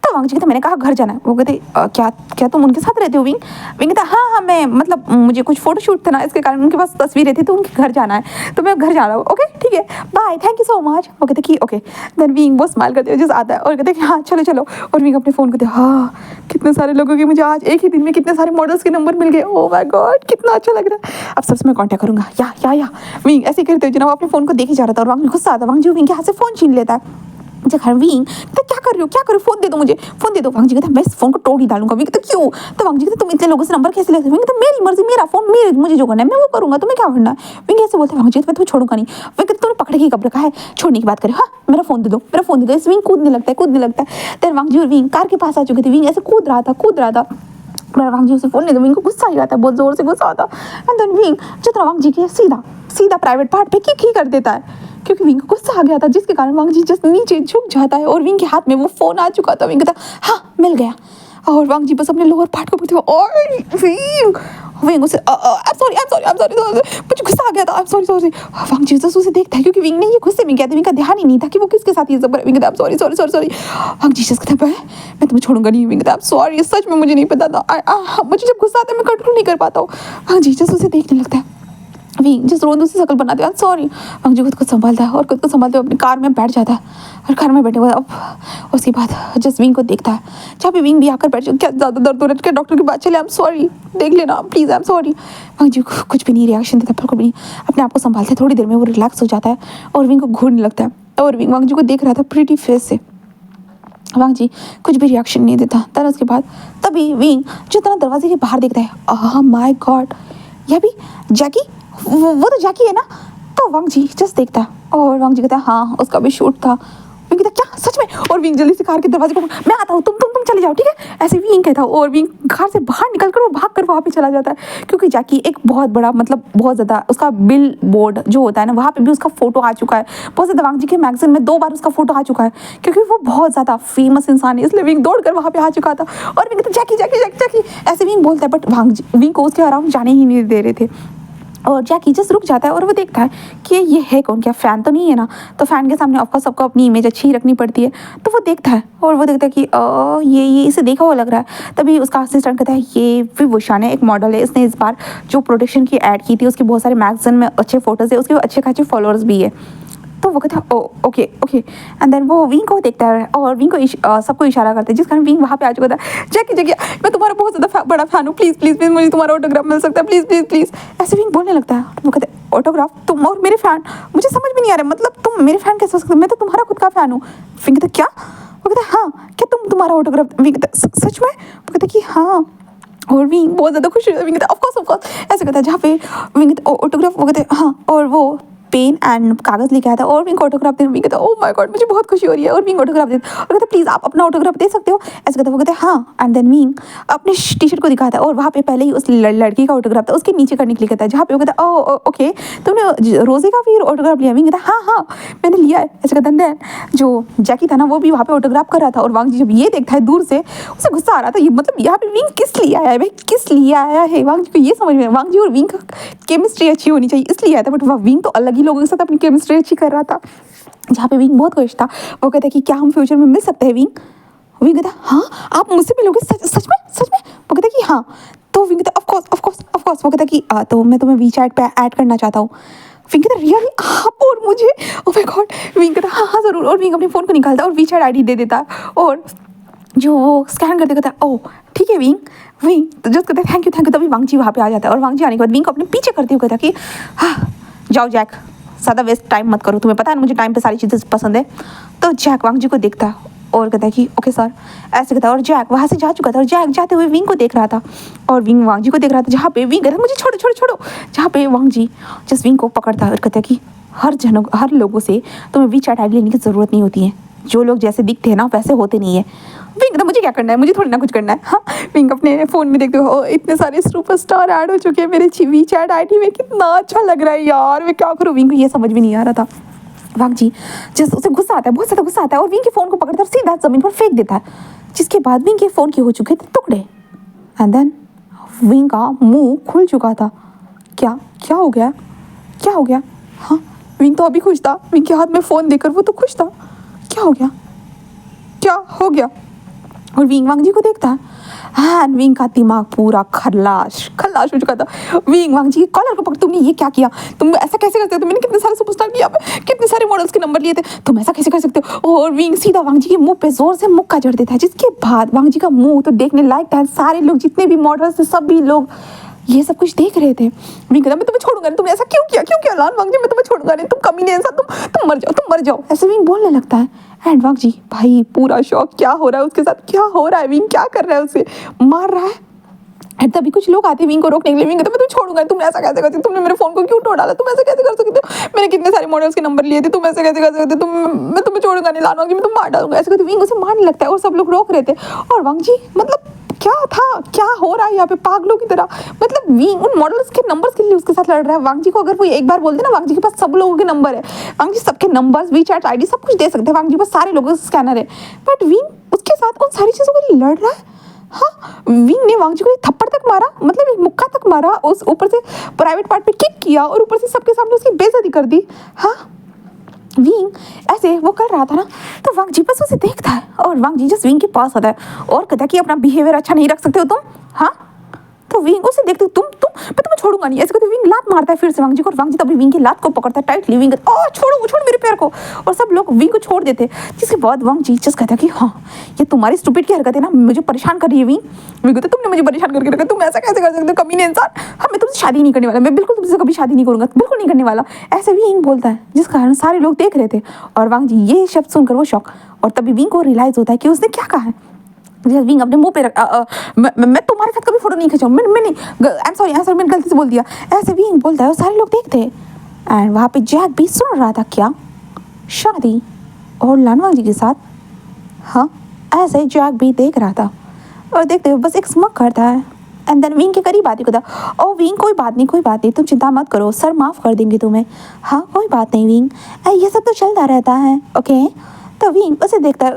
तो वांग जी कहते मैंने कहा घर जाना है। वो कहते क्या तुम उनके साथ रहते हो विंग? विंग कहता हाँ मैं मतलब मुझे कुछ फोटो शूट था ना इसके कारण उनके पास तस्वीरें थी तो उनके घर जाना है, तो मैं घर जा रहा हूँ। ओके ठीक है bye thank you so much. वो कहते कि ओके। देन विंग वो स्माइल करते हुए जस्ट आता है और कहते कि हाँ चलो। और विंग अपने फ़ोन करते हाँ कितने सारे लोगों के मुझे आज एक ही दिन में कितने सारे मॉडल्स के नंबर मिल गए, ओह माय गॉड कितना अच्छा लग रहा है, अब सबसे मैं कॉन्टैक्ट करूँगा या विंग ऐसे करते हुए जनाब अपने फ़ोन को देखे जा रहा था और वांग गुस्सा आता है। वांग जी विंग के हाथ से फ़ोन छीन लेता है। जब विंग तो क्या कर रहे हो फोन दे दो मुझे, फोन दे दो। वांग जी कहता मैं इस फोन को तोड़ ही डालूंगा। विंग तो क्यों? तो वांग जी कहते तुम इतने लोगों से नंबर कैसे लेते हो? विंग तो मेरी मर्जी मेरा फोन मुझे जो करना है मैं वो करूंगा, तुम्हें क्या करना है? विंग ऐसे बोलते हैं वांग जी मैं तुम्हें छोड़ूंगा नहीं। विंग कहते तुमने पकड़ के कब रखा है, छोड़ने की बात करे, हाँ मेरा फोन दे दो। इस विंग कूदने लगता है। देन वांग जी और विंग कार के पास आ चुके थे, विंग ऐसे कूद रहा था वांग जी उसे फोन नहीं, विंग को गुस्सा आ जाता है, बहुत जोर से गुस्सा आता है। एंड देन विंग जितना वांग जी के सीधा प्राइवेट पार्ट पे की कर देता है, क्योंकि विंग को गुस्सा आ गया था जिसके कारण वांग जी जस्ट नीचे झुक जाता है और विंग के हाथ में वो फोन आ चुका था। विंग कहता हाँ मिल गया, और वांग जी बस अपने लोअर पार्ट को पकड़ते हुए और विंग उसे आई एम सॉरी मुझे गुस्सा आ गया था, आई एम सॉरी। वांग जी उसे देखता है क्योंकि विंग ने ये गुस्से में किया था, विंग का ध्यान ही नहीं था कि वो किसके साथ ये सब करे। विंग कहता आई एम सॉरी। वांग जी कहता है मैं तुम्हें छोड़ूंगा नहीं। विंग कहता सॉरी सच में मुझे नहीं पता था, मुझे जब गुस्सा आता है मैं कंट्रोल नहीं कर पाता हूँ। वांग जी उसे देखने लगता है, विंग जिस रोज उसी शकल बनाते हैं सॉरी। वांग जी खुद को संभालता है और खुद को संभालते हुए अपनी कार में बैठ जाता है और कार में बैठे हुए अब उसके बाद जस्ट विंग को देखता है, जहाँ पे विंग भी आकर बैठ क्या ज़्यादा दर्द हो रहा है, क्या डॉक्टर के पास चले, आई एम सॉरी देख लेना प्लीज़, आई एम सॉरी। वांग जी कुछ भी नहीं रिएक्शन देता, बिल्कुल भी नहीं, अपने आप को संभालता है। थोड़ी देर में वो रिलैक्स हो जाता है और विंग को घूरने लगता है और विंग वांग जी को देख रहा था प्रीटी फेस से। वांग जी कुछ भी रिएक्शन नहीं देता। देन उसके बाद तभी विंग जितना दरवाजे के बाहर देखता है, आह माय गॉड यह भी जैकी, वो तो जैकी है ना। तो वांग जी जस्ट देखता है और वांग जी कहता है हाँ उसका भी शूट था। विंग कहता क्या सच में? और विंग जल्दी से कार के दरवाजे को मैं आता हूँ, तुम चले जाओ ठीक है, ऐसे विंग कहता है और विंग कार से बाहर निकल कर वो भाग कर वहाँ पे चला जाता है, क्योंकि जैकी एक बहुत बड़ा मतलब बहुत ज़्यादा उसका बिल बोर्ड जो होता है ना वहाँ पे भी उसका फोटो आ चुका है, बहुत ज़्यादा वांग जी के मैगजीन में 2 बार उसका फोटो आ चुका है, क्योंकि वो बहुत ज़्यादा फेमस इंसान है, इसलिए विंग दौड़ कर वहाँ पे आ चुका था। और विंग कहता जैकी ऐसे विंग बोलता है, बट विंग को उसके अराउंड जाने ही नहीं दे रहे थे। और जैकी जस्ट रुक जाता है और वो देखता है कि ये है कौन, क्या फ़ैन तो नहीं है ना। तो फ़ैन के सामने ऑफकोर्स सबको अपनी इमेज अच्छी ही रखनी पड़ती है, तो वो देखता है और वो देखता है कि ये इसे देखा हुआ लग रहा है। तभी उसका असिस्टेंट कहता है ये विभूषण है, एक मॉडल है, इसने इस बार जो प्रोडक्शन की ऐड की थी उसके बहुत सारे मैगजीन में अच्छे फोटोज़ है, उसके अच्छे खासे फॉलोअर्स भी है। तो वो कहता है ओके एंड देन वो विंग को देखता है और विंग को सबको इशारा करता है, जिस कारण विंग वहाँ पे आ चुका था। जैकी मैं तुम्हारा बहुत ज़्यादा बड़ा फ़ैन हूँ, प्लीज़ मुझे तुम्हारा ऑटोग्राफ मिल सकता है प्लीज़। ऐसे विंग बोलने लगता है। वो कहते हैं ऑटोग्राफ, तुम और मेरे फ़ैन, मुझे समझ में नहीं आ रहा है, मतलब तुम मेरे फ़ैन कैसे हो सकते हो, मैं तो तुम्हारा खुद का फ़ैन हूँ। विंग कहता क्या? वो कहता है हाँ क्या तुम्हारा ऑटोग्राफ? विंग कहता सच में? वो कहता कि हाँ। और विंग बहुत ज़्यादा खुश है। विंग कहता ऑफकोर्स ऐसे कहता है, जहाँ पे विंग कहता ऑटोग्राफ, वो कहते हाँ, और वो पेन एंड कागज़ लेके आया था और विंग ऑटोग्राफ दे। विंग कहता ओह माय गॉड मुझे बहुत खुशी हो रही है, और विंग ऑटोग्राफ दे और कहता प्लीज़ आप अपना ऑटोग्राफ दे सकते हो, ऐसे कहता। वो कहते हाँ। एंड देन विंग अपने टी शर्ट को दिखाता है और वहाँ पे पहले ही उस लड़की का ऑटोग्राफ था, उसके नीचे करने के लिए कहता है, जहाँ पे वो कहता है ओके तुमने रोज़े का भी ऑटोग्राफ लिया? विंग कहता हाँ मैंने लिया है, ऐसे कहता। देन जो जैकी था ना वो भी वहाँ पे ऑटोग्राफ कर रहा था, और वांग जी जब ये देखता है दूर से उसे गुस्सा आ रहा था, ये मतलब यहाँ पे विंग किस लिए आया है भाई, किस लिए आया है? वांग जी को ये समझ में, वांग जी और विंग का केमिस्ट्री अच्छी होनी चाहिए इसलिए आया था, बट विंग तो अलग ही लोगों के साथ अपनी केमिस्ट्री अच्छी कर रहा था। जहाँ पे विंग बहुत खुश था, वो कहता है कि क्या हम फ्यूचर में मिल सकते हैं विंग? विंग कहता हाँ आप मुझसे मिलोगे सच में? वो कहता कि हाँ। तो विंग कहता ऑफ कोर्स वो कहता कि तो मैं तुम्हें वी चैट पे ऐड करना चाहता हूँ। विंग कहता रियली आप और मुझे, ओह माय गॉड। विंग कहता हाँ हाँ ज़रूर, और विंग अपने फ़ोन को निकालता है और वी चैट आई डी दे देता है और जो वो स्कैन करते कहता है ओह ठीक है विंग। विंग तो जस्ट कहते हैं थैंक यू, तभी वांग जी वहाँ पे आ जाता है और वांग जी आने के बाद विंग को अपने पीछे करते हुए कहता कि हाँ जाओ जैक, ज़्यादा वेस्ट टाइम मत करो, तुम्हें पता है ना मुझे टाइम पे सारी चीज़ें पसंद है। तो जैक वांग जी को देखता है और कहता है कि ओके सर, ऐसे कहता है और जैक वहाँ से जा चुका था और जैक जाते हुए विंग को देख रहा था और विंग वांग जी को देख रहा था, जहाँ पे विंग कहता मुझे छोड़ो छोड़ो छोड़ो, जहाँ पे वांग जी जस्ट विंग को पकड़ता है और कहता है कि हर लोगों से तुम्हें वी चैट आईडी लेने की ज़रूरत नहीं होती है, जो लोग जैसे दिखते हैं ना वैसे होते नहीं है। विंग कहता मुझे क्या करना है, मुझे थोड़ी ना कुछ करना है। हाँ विंग अपने फ़ोन में देखते हो इतने सारे सुपरस्टार ऐड हो चुके हैं मेरे वी चैट आईडी में, कितना अच्छा लग रहा है यार, मैं क्या करूँ। विंग को ये समझ में नहीं आ रहा था। वांग जी जैसे उसे गुस्सा आता है, बहुत ज़्यादा गुस्सा आता है और विंग के फ़ोन को पकड़ता है और सीधा ज़मीन पर फेंक देता है, जिसके बाद विंग के फ़ोन के हो चुके थे टुकड़े। एंड देन विंग का मुंह खुल चुका था। क्या क्या हो गया, क्या हो गया? हाँ विंग तो अभी खुश था, विंग के हाथ में फ़ोन देकर वो तो खुश था। क्या हो गया, क्या हो गया? और विंग वांग जी को देखता है एंड विंग का दिमाग पूरा खल्लाश हो चुका था। विंग वांग जी के कॉलर को पकड़, तुमने ये क्या किया, तुम ऐसा कैसे करते हो, तुमने कितने सारे सुपरस्टार किया, कितने सारे मॉडल्स के नंबर लिए थे, तुम ऐसा कैसे कर सकते हो। और विंग सीधा वांग जी के मुंह पे जोर से मुक्का जड़ देता है, जिसके बाद वांग जी का मुंह तो देखने लायक था। सारे लोग जितने भी मॉडल्स थे सभी लोग ये सब कुछ देख रहे थे। विंग कहता मैं तुम्हें छोड़ूंगा नहीं, तुमने ऐसा क्यों किया लान वांग जी, मैं तुम्हें छोड़ूंगा नहीं, तुम कमीने इंसान, तुम मर जाओ ऐसे विंग बोलने लगता है। एंड वांग जी भाई पूरा शौक, क्या हो रहा है उसके साथ, क्या हो रहा है, विंग क्या कर रहा है, उसे मार रहा है। एंड तभी कुछ लोग आते हैं विंग को रोकने के लिए। विंग कहता मैं तुम्हें छोड़ूंगा, तुमने ऐसा कैसे करते, तुमने मेरे फोन को क्यों तोड़ डाला, तुम ऐसे कैसे कर सकते हो, मैंने कितने सारे मॉडल्स के नंबर लिए थे, तुम ऐसे कैसे कर सकते, मैं तुम्हें छोड़ूंगा नहीं, लान वांग जी मैं तुम्हें मार डालूंगा, ऐसे करते विंग उसे मारने लगता है और सब लोग रोक रहे थे। और वांग जी मतलब क्या था, क्या हो रहा है यहाँ पे पागलों की तरह, मतलब विंग उन मॉडल्स के नंबर्स के लिए उसके साथ लड़ रहा है। वांग जी को अगर वो एक बार बोलते ना, वांग जी के पास सब लोगों के नंबर है, वांग जी सबके नंबर्स वी चैट आईडी सब कुछ दे सकते हैं, वांग जी पास सारे लोगों का स्कैनर है, बट विंग उसके साथ उन सारी चीज़ों के लिए लड़ रहा है। हाँ विंग ने वांग जी को एक थप्पड़ तक मारा, मतलब एक मुक्का तक मारा, उस ऊपर से प्राइवेट पार्ट पे किक किया और ऊपर से सबके सामने उसकी बेइज्जती कर दी। हाँ विंग ऐसे वो कर रहा था ना, तो वांग जी बस उसे देखता है और वांग जी जस्ट विंग के पास आता है और कहता है कि अपना बिहेवियर अच्छा नहीं रख सकते हो तुम। हाँ तो विंग उसे देखते तुम मैं तुम्हें छोड़ूंगा नहीं, ऐसे कहते विंग लात मारता है फिर से वांग जी को, और वांग जी तभी विंग की लात को पकड़ता है टाइटली। विंग छोड़ मेरे पैर को, और सब लोग विंग को छोड़ देते, जिसके बाद वांग जी जस्ट कहता है कि हाँ ये तुम्हारी स्टूपिड की हरकत है ना, मुझे परेशान कर रही है विंग कहता तुमने मुझे परेशान करके रखा, तुम ऐसा कैसे कर सकते हो कमीने इंसान, हाँ मैं तुमसे शादी नहीं करने वाला, मैं बिल्कुल तुमसे कभी शादी नहीं करूंगा, बिल्कुल नहीं करने वाला, ऐसे विंग बोलता है, जिस कारण सारे लोग देख रहे थे। और वांग जी ये शब्द सुनकर वो शौक, और तभी विंग को रियलाइज होता है कि उसने क्या कहा है। विंग अपने मुंह पे मैं तुम्हारे साथ कभी फोटो नहीं खींचाऊँ, मैं नहीं, आई एम सॉरी मैंने गलती से बोल दिया, ऐसे विंग बोलता है और सारे लोग देखते हैं। एंड वहाँ पे जैक भी सुन रहा था, क्या शादी और लानवांग जी के साथ। हाँ ऐसे जैक भी देख रहा था और देखते हुए बस एक स्मक करता है। एंड देन विंग के करीब आती को था, ओ विंग कोई बात नहीं तुम चिंता मत करो, सर माफ़ कर देंगे तुम्हें, हाँ कोई बात नहीं विंग, ये सब तो चलता रहता है ओके। तो विंग उसे देखता है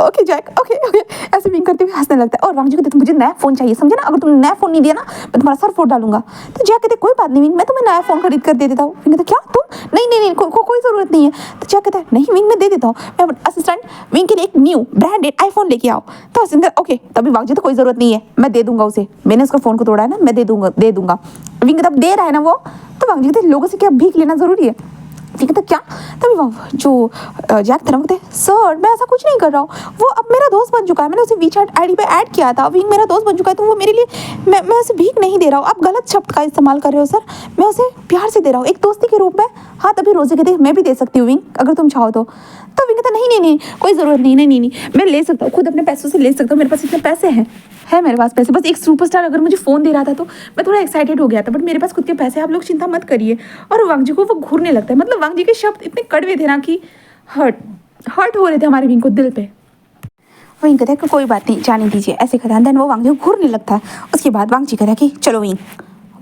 ओके जैक ओके ऐसे विंग करते हुए हंसने लगता है। और वांग जी को कहते मुझे नया फ़ोन चाहिए, समझे ना, अगर तुमने नया फ़ोन नहीं दिया ना मैं तुम्हारा सर फोड़ डालूंगा। तो जैक कहते कोई बात नहीं विंग, मैं तुम्हें नया फ़ोन खरीद कर दे देता हूँ। विंग कहता क्या तुम, नहीं कोई ज़रूरत नहीं है। तो जैक कहता है नहीं विंग मैं दे देता हूँ, मैं असिस्टेंट विंग के लिए एक न्यू ब्रांडेड आईफोन लेके आओ। तो असिस्टेंट ओके, तभी वांग जी तो कोई ज़रूरत नहीं है, मैं दे दूंगा उसे, मैंने उसका फ़ोन को तोड़ा है ना, मैं दे दूंगा। विंग कहता दे रहा है ना वो, तो वांग जी कहते लोगों से क्या भीख लेना ज़रूरी है। ठीक है तो क्या, तभी जो जैक था ना कहते सर मैं ऐसा कुछ नहीं कर रहा हूँ, वो अब मेरा दोस्त बन चुका है, मैंने उसे वी चैट आईडी पे ऐड किया था, विंग मेरा दोस्त बन चुका है, तो वो मेरे लिए मैं उसे भीख नहीं दे रहा हूँ, आप गलत शब्द का इस्तेमाल कर रहे हो सर, मैं उसे प्यार से दे रहा हूँ एक दोस्ती के रूप में। हाँ तभी रोज़े कहते मैं भी दे सकती हूँ विंग अगर तुम चाहो तो। विंग कहता नहीं कोई ज़रूरत नहीं, मैं ले सकता हूँ, खुद अपने पैसों से ले सकता हूँ, मेरे पास इतने पैसे हैं, है मेरे पास पैसे, बस एक सुपरस्टार अगर मुझे फ़ोन दे रहा था तो मैं थोड़ा एक्साइटेड हो गया था, बट मेरे पास खुद के पैसे, आप लोग चिंता मत करिए। और वांग जी को वो घूरने लगता है, मतलब वांग जी के शब्द इतने कड़वे थे ना कि हर्ट हो रहे थे हमारे विंग को दिल पे। विंग कहता है कि कोई बात नहीं जाने दीजिए, ऐसे कहता है। देन वो वांग जी को घूरने लगता है। उसके बाद वांग जी कहता है कि चलो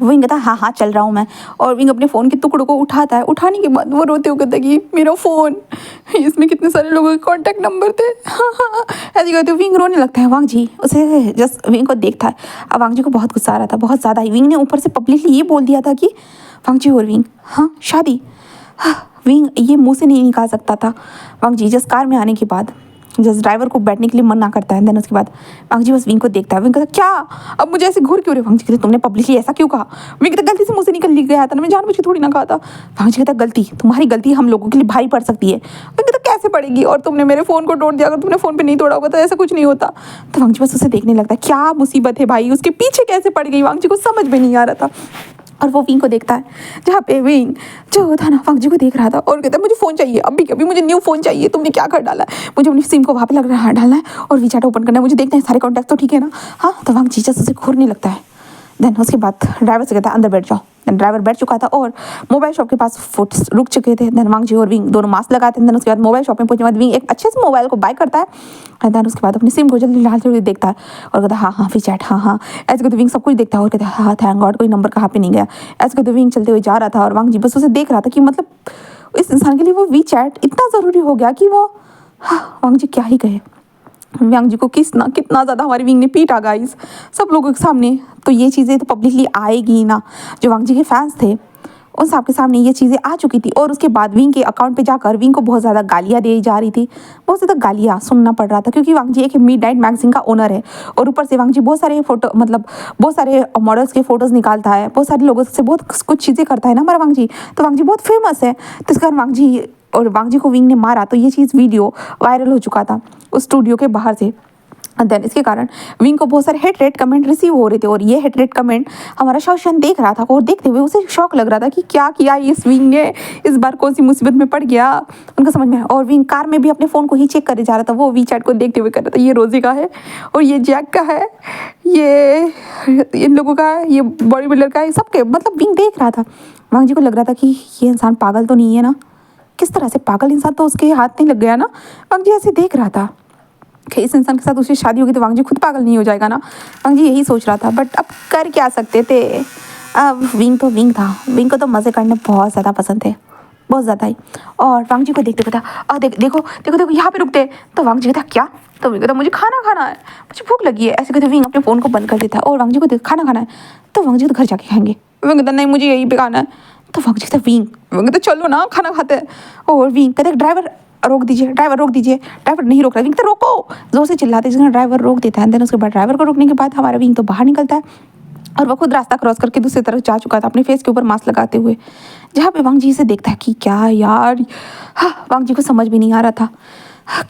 विंग कहता है हाँ चल रहा हूँ मैं। और विंग अपने फ़ोन के टुकड़ों को उठाता है, उठाने के बाद वो रोते हुए कहता है कि मेरा फ़ोन, इसमें कितने सारे लोगों के कॉन्टैक्ट नंबर थे। हाँ ऐसे कहते विंग रोने लगता है। वांग जी उसे जस्ट विंग को देखता है। अब वांग जी को बहुत गुस्सा आ रहा था, बहुत ज़्यादा ही। विंग ने ऊपर से पब्लिकली ये बोल दिया था कि वांग जी और विंग हाँ शादी। विंग ये मुँह से नहीं निकाल सकता था। वांग जी जस्ट कार में आने के बाद जस्ट ड्राइवर को बैठने के लिए मना करता है। देन उसके बाद वांग जी बस विंग को देखता है। विंग कहता क्या अब मुझे ऐसे घूर क्यों रहे? वांग जी कहते तुमने पब्लिकली ऐसा क्यों कहा? विंग कहता गलती से मुंह से निकल गया था ना, मैं जानबूझ के थोड़ी ना कहा था। वांग जी कहता गलती तुम्हारी गलती हम लोगों के लिए भारी पड़ सकती है। विंग कहता कैसे पड़ेगी? और तुमने मेरे फ़ोन को तोड़ दिया, अगर तुमने फ़ोन पे नहीं तोड़ा होगा तो ऐसा कुछ नहीं होता। तो वांग जी बस उसे देखने लगता है, क्या मुसीबत है भाई, उसके पीछे कैसे पड़ गई? वांग जी को समझ में नहीं आ रहा था। और वो विंग को देखता है, जहाँ पे विंग जो था ना वांग जी को देख रहा था और कहता है मुझे फ़ोन चाहिए अभी के अभी, मुझे न्यू फ़ोन चाहिए। तुमने क्या कर डाला है? मुझे अपनी सिम को वहाँ पे लग रहा है डालना है और वीचैट ओपन करना है, मुझे देखना है सारे कॉन्टैक्ट तो ठीक है ना। हाँ, तो वांग जी जैसे उसे घूरने लगता है। देन उसके बाद ड्राइवर से कहता है अंदर बैठ जाओ। देन ड्राइवर बैठ चुका था और मोबाइल शॉप के पास फुट रुक चुके थे। देन वांग जी और विंग दोनों मास्क लगाते हैं। देन उसके बाद मोबाइल शॉप में पहुंचने के बाद विंग एक अच्छे से मोबाइल को बाय करता है। देन उसके बाद अपनी सिम को जल्दी डालते हुए देखता है और कहता है हाँ वीचैट हाँ। ऐसे कहते विंग सब कुछ देखता है और कहता है हाँ थैंक गॉड कोई नंबर कहाँ पे नहीं गया। ऐसे कहते विंग चलते हुए जा रहा था और वांग जी बस उसे देख रहा था कि मतलब इस इंसान के लिए वो वीचैट इतना ज़रूरी हो गया कि वो वांग जी क्या ही कहे। वांग जी को कितना ज़्यादा हमारी विंग ने पीटा गाइस सब लोगों के सामने। तो ये चीज़ें तो पब्लिकली आएगी ही ना। जो वांग जी के फैंस थे उन सब के सामने ये चीज़ें आ चुकी थी। और उसके बाद विंग के अकाउंट पे जाकर विंग को बहुत ज़्यादा गालियाँ दी जा रही थी, बहुत ज़्यादा गालियाँ सुनना पड़ रहा था क्योंकि वांग जी एक मिडनाइट मैगजीन का ओनर है। और ऊपर से वांग जी बहुत सारे फोटो मतलब बहुत सारे मॉडल्स के फोटोज़ निकालता है, बहुत सारे लोगों से बहुत कुछ चीज़ें करता है ना हमारा वांग जी। तो वांग जी बहुत फेमस है। तो इस कारण वांग जी को विंग ने मारा तो ये चीज़ वीडियो वायरल हो चुका था उस स्टूडियो के बाहर से। देन इसके कारण विंग को बहुत सारे हेट रेट कमेंट रिसीव हो रहे थे और ये हेट रेट कमेंट हमारा शौशन देख रहा था और देखते हुए उसे शौक लग रहा था कि क्या किया इस विंग ने, इस बार कौन सी मुसीबत में पड़ गया उनका समझ में आया। और विंग कार में भी अपने फ़ोन को ही चेक करे जा रहा था, वो वीचैट को देखते हुए कर रहा था ये रोजी का है और ये जैक का है, ये इन लोगों का है, ये बॉडी बिल्डर का है, सबके मतलब विंग देख रहा था। वांग जी को लग रहा था कि ये इंसान पागल तो नहीं है ना, किस तरह से पागल इंसान तो उसके हाथ नहीं लग गया ना। वांग जी ऐसे देख रहा था कि इस इंसान के साथ उसकी शादी होगी तो वांग जी खुद पागल नहीं हो जाएगा ना। वांग जी यही सोच रहा था बट अब कर क्या सकते थे। अब विंग तो विंग था, विंग को तो मज़े करने बहुत ज़्यादा पसंद थे, बहुत ज़्यादा ही। और वांग जी को देखते कहता देखो यहाँ पे रुकते। तो वांग जी कहता क्या? तो विंग कहता मुझे खाना खाना है, मुझे भूख लगी है। ऐसे कहते विंग अपने फ़ोन को बंद कर देता है और वांग जी को खाना खाना है। तो वांग जी तो घर जाके खाएंगे। विंग कहता नहीं मुझे यहीं पे खाना है। तो वांग जी कहता विंग कहता चलो ना खाना खाते हैं। और विंग कहते ड्राइवर रोक दीजिए, ड्राइवर रोक दीजिए। ड्राइवर नहीं रोक रहा, विंग तो रोको जोर से चिल्लाते जिसने ड्राइवर रोक देता है। देन उसके बाद ड्राइवर को रोकने के बाद हमारा विंग तो बाहर निकलता है और वह खुद रास्ता क्रॉस करके दूसरी तरफ जा चुका था अपने फेस के ऊपर मास्क लगाते हुए, जहाँ पे वांग जी से देखता है कि क्या यार। हाँ, वांग जी को समझ भी नहीं आ रहा था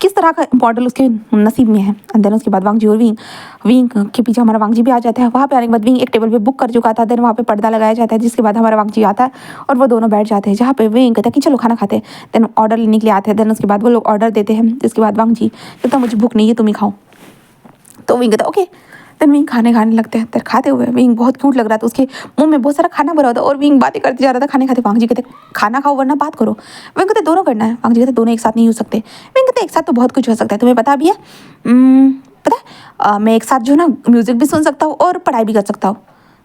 किस तरह का मॉडल उसके नसीब में है। एंड देन उसके बाद वांग जी और विंग के पीछे हमारा वांग जी भी आ जाता है। वहाँ पे आने के बाद विंग एक टेबल पे बुक कर चुका था। देन वहाँ पे पर्दा लगाया जाता है जिसके बाद हमारा वांग जी आता है और वो दोनों बैठ जाते हैं, जहाँ पे विंग कहता है कि चलो खाना खाते हैं। देन ऑर्डर लेने के लिए आते हैं। देन उसके बाद वो लोग ऑर्डर देते हैं जिसके बाद वांग जी कहता मुझे भूख नहीं है तुम ही खाओ। तो विंग कहता ओके। देन विंग खाने लगते हैं। तर खाते हुए विंग बहुत क्यूट लग रहा था, उसके मुंह में बहुत सारा खाना भरा होता और विंग बातें करते जा रहा था खाने खाते। वांग जी कहते खाना खाओ वरना बात करो। विंग कहते दोनों करना है। वांग जी कहते दोनों एक साथ नहीं हो सकते। विंग कहते एक साथ तो बहुत कुछ हो सकता है, तुम्हें पता भी है? पता है मैं एक साथ जो है ना म्यूज़िक भी सुन सकता हूँ और पढ़ाई भी कर सकता हूँ।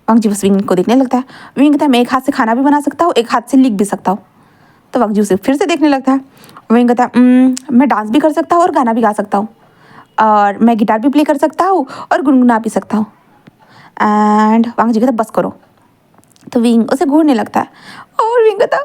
वांग जी बस विंग को देखने लगता है। विंग कहता है मैं एक हाथ से खाना भी बना सकता हूँ, एक हाथ से लिख भी सकता हूँ। तो वांग जी उसे फिर से देखने लगता है। विंग कहता है मैं डांस भी कर सकता हूँ और गाना भी गा सकता हूँ और मैं गिटार भी प्ले कर सकता हूँ और गुनगुना भी सकता हूँ। एंड वांग जी कहता बस करो। तो विंग उसे घूरने लगता है और विंग कहता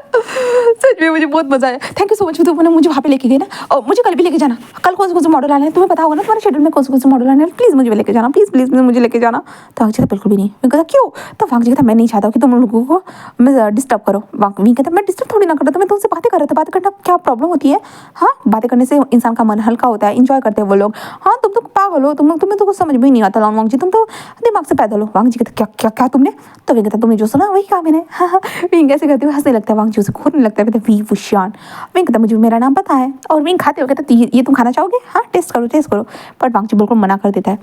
सच में मुझे बहुत मज़ा आया, थैंक यू सो मच तुमने मुझे वहाँ पे लेके गए ना, और मुझे कल भी लेके जाना। कल कौन से मॉडल आने हैं तुम्हें पता होगा ना, तुम्हारे शेड्यूल में कौन से मॉडल आने हैं, प्लीज़ मुझे लेके जाना, प्लीज़ मुझे लेके जाना। तो वांग जी कहता बिल्कुल भी नहीं। विंग कहता क्यों? तो वांग जी कहता मैं नहीं चाहता कि तुम लोगों को मैं डिस्टर्ब करो। विंग कहता मैं डिस्टर्ब थोड़ी ना करता, मैं तुमसे बातें कर रहा था, बातें करना क्या प्रॉब्लम होती है? हाँ, बातें करने से इंसान का मन हल्का होता है, इंजॉय करते हैं वो लोग। हाँ तुम तो पागल हो, तुम्हें तो कुछ समझ में ही नहीं आता वांग जी, तुम तो दिमाग से पैदल हो। वांग जी कहता क्या क्या क्या तुमने? तो विंग कहता तुमने जो सुना वही कहा मैंने। हाँ विंग ऐसे करते हुए हंसने लगता है। वांग जी उसे घूरने लगता है, कहता वी वुशियान। विंग कहता मुझे मेरा नाम पता है। और विंग खाते हुए कहता ये तुम खाना चाहोगे? हाँ टेस्ट करो। पर वांग जी बिल्कुल मना कर देता है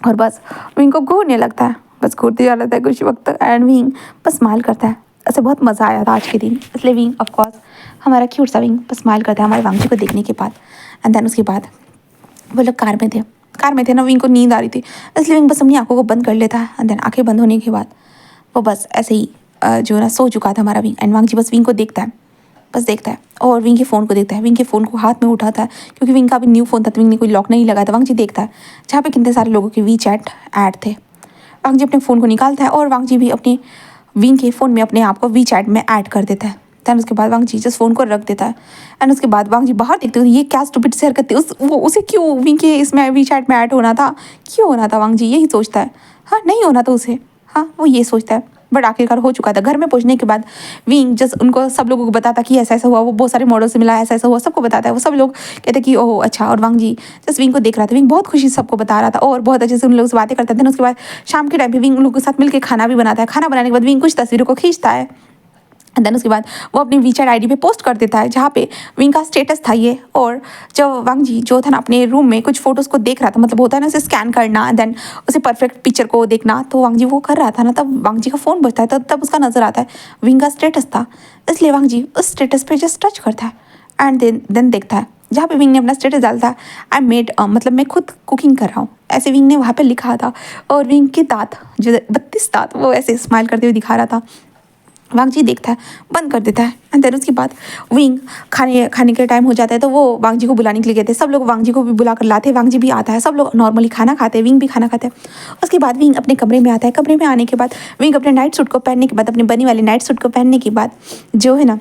और बस विंग को घूरने लगता है, बस घूरते जा रहता है कुछ वक्त तक। एंड विंग बस स्माइल करता है। ऐसे बहुत मज़ा आया था आज के दिन, इसलिए विंग ऑफकोर्स हमारा क्यूट सा विंग बस स्माइल करता है हमारे वांग जी को देखने के बाद। एंड देन उसके बाद वो लोग कार में थे ना, विंग को नींद आ रही थी इसलिए विंग बस अपनी आंखों को बंद कर लेता है। एंड देन आंखें बंद होने के बाद वो बस ऐसे ही जो ना सो चुका था हमारा विंग। एंड वांग जी बस विंग को देखता है, बस देखता है और विंग के फ़ोन को देखता है। विंग के फ़ोन को हाथ में उठाता है क्योंकि विंग का अभी न्यू फ़ोन था तो विंग ने कोई लॉक नहीं लगाया था। वांग जी देखता है जहाँ पे कितने सारे लोगों के वीचैट ऐड थे। वांग जी अपने फ़ोन को निकालता है और वांग जी भी अपने विंग के फ़ोन में अपने आप को वीचैट में ऐड कर देता है। दैन उसके बाद वांग जी जस्ट फ़ोन को रख देता है। एंड उसके बाद वांग जी बाहर देखते हो ये क्या स्टूपिड से हरकत थी, उसे क्यों विंग के इसमें वी चैट में ऐड होना था, क्यों होना था, वांग जी यही सोचता है। हाँ नहीं होना था उसे, हाँ वो ये सोचता है, बट आखिरकार हो चुका था। घर में पहुंचने के बाद विंग जस्ट उनको सब लोगों को बताता कि ऐसा ऐसा हुआ, वो बहुत सारे मॉडल से मिला, ऐसा ऐसा हुआ, सबको बताता है। वो सब लोग कहते कि ओह अच्छा, और वांग जी जस्ट विंग को देख रहा था। विंग बहुत खुशी से सबको बता रहा था और बहुत अच्छे से उन लोगों से बातें करता था। उसके बाद शाम के टाइम पे विंग उन लोगों के साथ मिलकर खाना भी बनाता है। खाना बनाने के बाद विंग कुछ तस्वीरों को खींचता है। एंड देन उसके बाद वो अपनी वीचैट आईडी पे पोस्ट कर देता है, जहाँ पे विंग का स्टेटस था ये। और जब वांग जी जो था ना अपने रूम में कुछ फोटोज़ को देख रहा था, मतलब होता है ना उसे स्कैन करना, देन उसे परफेक्ट पिक्चर को देखना, तो वांग जी वो कर रहा था ना, तब वांग जी का फ़ोन बजता है, तब उसका नज़र आता है विंग का स्टेटस था। इसलिए वांग जी उस स्टेटस पे जस्ट टच करता है एंड देन देखता है जहाँ पे विंग ने अपना स्टेटस डालता है, आई मेड मतलब मैं खुद कुकिंग कर रहा हूँ, ऐसे विंग ने वहाँ पे लिखा था। और विंग के दांत जो 32 दांत वो ऐसे स्माइल करते हुए दिखा रहा था। वांग जी देखता है, बंद कर देता है। एंड देन उसके बाद विंग खाने के टाइम हो जाता है, तो वो वांग जी को बुलाने के लिए कहते हैं। सब लोग वांग जी को भी बुला कर लाते हैं, वांग जी भी आता है, सब लोग नॉर्मली खाना खाते हैं, विंग भी खाना खाता है। उसके बाद विंग अपने कमरे में आता है। कमरे में आने के बाद विंग अपने नाइट सूट को पहनने के बाद, अपने बनी वाले नाइट सूट को पहनने के बाद जो है ना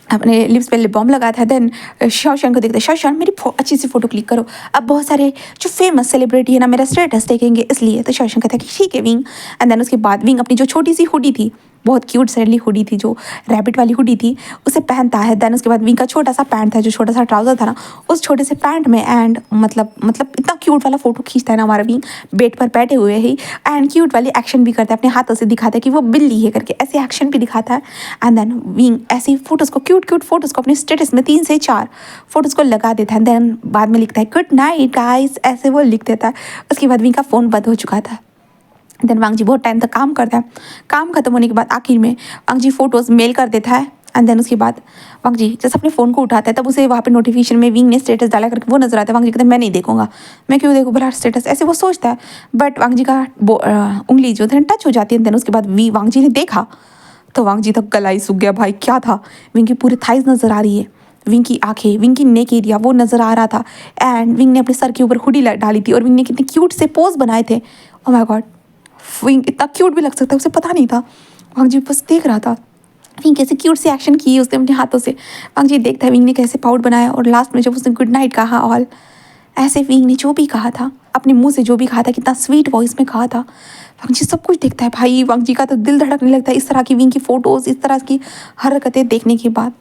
अपने लिप्स पे लिप बाम लगाता है। देन शौशान को देखते हैं, शौशान मेरी अच्छी सी फोटो क्लिक करो, अब बहुत सारे जो फेमस सेलिब्रिटी है ना मेरा स्टेटस देखेंगे, इसलिए। तो शौशान कहता है कि ठीक है विंग। एंड देन उसके बाद विंग अपनी जो छोटी सी हुडी थी, बहुत क्यूट सैली हुडी थी, जो रैबिट वाली हुडी थी, उसे पहनता है। देन उसके बाद विंग का छोटा सा पैंट था, जो छोटा सा ट्राउजर था ना, उस छोटे से पैंट में एंड मतलब इतना क्यूट वाला फोटो खींचता है ना हमारा विंग, बेड पर बैठे हुए ही। एंड क्यूट वाली एक्शन भी करता है, अपने हाथों से दिखाता है कि वो बिल्ली है करके, ऐसे एक्शन भी दिखाता है। एंड देन विंग ऐसी फोटोज़ को क्यूट फोटोज़ को अपने स्टेटस में 3 से 4 फोटोज़ को लगा देता है। देन बाद में लिखता है गुड नाइट गाइस, ऐसे वो लिख देता है। उसके बाद विंग का फ़ोन बंद हो चुका था। देन वांग जी बहुत टाइम तक काम करता है। काम खत्म होने के बाद आखिर में वांग जी फोटोज़ मेल कर देता है। एंड देन उसके बाद वांग जी जैसे अपने फ़ोन को उठाता है, तब उसे वहाँ पे नोटिफिकेशन में विंग ने स्टेटस डाला करके वो नजर आता है। वांग जी कहते हैं मैं नहीं देखूंगा, मैं क्यों देखूँ भला स्टेटस, ऐसे वो सोचता है। बट वांग जी का उंगली जो है टच हो जाती है। देन उसके बाद वांग जी ने देखा तो वांग जी तक गला ही सूख गया। भाई क्या था, विंग की पूरी थाइज नज़र आ रही है, विंग की आंखें, विंग की नेक एरिया वो नज़र आ रहा था। एंड विंग ने अपने सर के ऊपर हुडी डाली थी और विंग ने कितने क्यूट से पोज बनाए थे। ओह माय गॉड, विंग इतना क्यूट भी लग सकता है, उसे पता नहीं था। वांग जी बस देख रहा था विंग कैसे क्यूट से एक्शन किए उसने अपने हाथों से। वांग जी देखता है विंग ने कैसे पाउट बनाया, और लास्ट में जब उसने गुड नाइट कहा ऑल, ऐसे विंग ने जो भी कहा था अपने मुंह से, जो भी कहा था, कितना स्वीट वॉइस में कहा था। वांग जी सब कुछ देखता है। भाई वांग जी का तो दिल धड़कने लगता है इस तरह की विंग की फ़ोटोज़, इस तरह की हरकतें देखने के बाद।